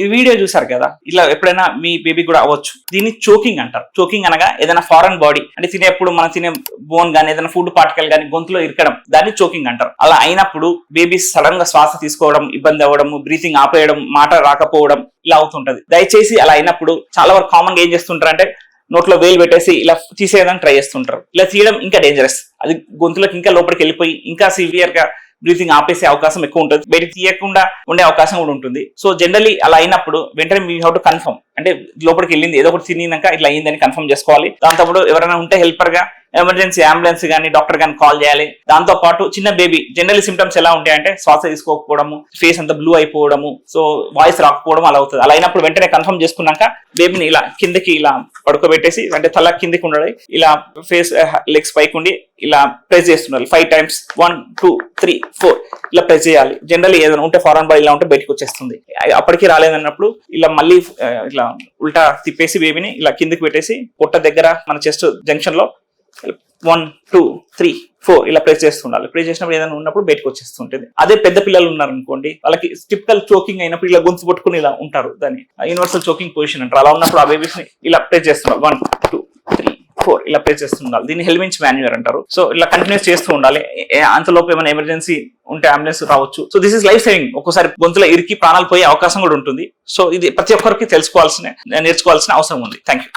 ఈ వీడియో చూసారు కదా, ఇలా ఎప్పుడైనా మీ బేబీ కూడా అవ్వచ్చు. దీన్ని చోకింగ్ అంటారు. చోకింగ్ అనగా ఏదైనా ఫారెన్ బాడీ అంటే తినేప్పుడు మనం తినే బోన్ గానీ ఏదైనా ఫుడ్ పార్టికల్ గానీ గొంతులో ఇరకడం, దాన్ని చోకింగ్ అంటారు. అలా అయినప్పుడు బేబీ సడన్ గా శ్వాస తీసుకోవడం ఇబ్బంది అవ్వడం, బ్రీతింగ్ ఆపేయడం, మాట రాకపోవడం ఇలా అవుతుంటది. దయచేసి అలా అయినప్పుడు చాలా వరకు కామన్ గా ఏం చేస్తుంటారు అంటే నోట్లో వేలు పెట్టేసి ఇలా తీసేయడానికి ట్రై చేస్తుంటారు. ఇలా తీయడం ఇంకా డేంజరస్. అది గొంతులోకి ఇంకా లోపలికి వెళ్ళిపోయి ఇంకా సివియర్ గా బ్రీతింగ్ ఆపేసే అవకాశం ఎక్కువ ఉంటుంది. బయటకు తీయకుండా ఉండే అవకాశం కూడా ఉంటుంది. సో జనరలీ అలా అయినప్పుడు వెంటనే మీ హౌ టు కన్ఫర్మ్ అంటే లోపలికి వెళ్ళింది ఏదో ఒకటి తిన్నాక ఇట్లా అయ్యిందని కన్ఫర్మ్ చేసుకోవాలి. దాంతో ఎవరైనా ఉంటే హెల్పర్ గా ఎమర్జెన్సీ అంబులెన్స్ కానీ డాక్టర్ కానీ కాల్ చేయాలి. దాంతో పాటు చిన్న బేబీ జనరల్ సిమ్టమ్స్ ఎలా ఉంటాయంటే శ్వాస తీసుకోకపోవడము, ఫేస్ అంతా బ్లూ అయిపోవడము, సో వాయిస్ రాకపోవడం అలా అవుతుంది. అలా అయినప్పుడు వెంటనే కన్ఫర్మ్ చేసుకున్నాక బేబీని ఇలా కిందకి ఇలా పడుకోబెట్టేసి అంటే తల కిందకి ఉండడం, ఇలా ఫేస్ లెగ్స్ పైకి ఉండి ఇలా ప్రెస్ చేస్తున్నారు 5 times 1 2 3 4 ఇలా ప్రెస్ చేయాలి. జనరల్లీ ఏదైనా ఉంటే ఫారెన్ బాడీ ఇలా ఉంటే బయటకు వచ్చేస్తుంది. అప్పటికి రాలేదన్నప్పుడు ఇలా మళ్ళీ ఇట్లా ఉల్టా తిప్పేసి బేబీని ఇలా కిందకి పెట్టేసి పొట్ట దగ్గర మన చెస్ట్ జంక్షన్ లో 1 2 3 4 ఇలా ప్రెస్ చేస్తుండాలి. ప్రెస్ చేసినప్పుడు ఏదైనా ఉన్నప్పుడు బయటకు వచ్చేస్తుంటుంది. అదే పెద్ద పిల్లలు ఉన్నారనుకోండి, వాళ్ళకి టిపికల్ చోకింగ్ అయినప్పుడు ఇలా గొంతు పట్టుకుని ఇలా ఉంటారు, దాన్ని యూనివర్సల్ చోకింగ్ పొజిషన్ అంటారు. అలా ఉన్నప్పుడు ఆ బేబీస్ ని ఇలా ప్రెస్ చేస్తున్నారు 1 2 3 4 ఇలా ప్రెస్ చేస్తుండాలి. దీన్ని హెల్మించ్ మాన్యువర్ అంటారు. సో ఇలా కంటిన్యూస్ చేస్తూ ఉండాలి. అంతలోపు ఏమైనా ఎమర్జెన్సీ ఉంటే అంబులెన్స్ రావచ్చు. So this is life saving. ఒక్కోసారి గొంతులో ఇరికి ప్రాణాలు పోయే అవకాశం కూడా ఉంటుంది. సో ఇది ప్రతి ఒక్కరికి నేర్చుకోవాల్సిన అవసరం ఉంది. Thank you.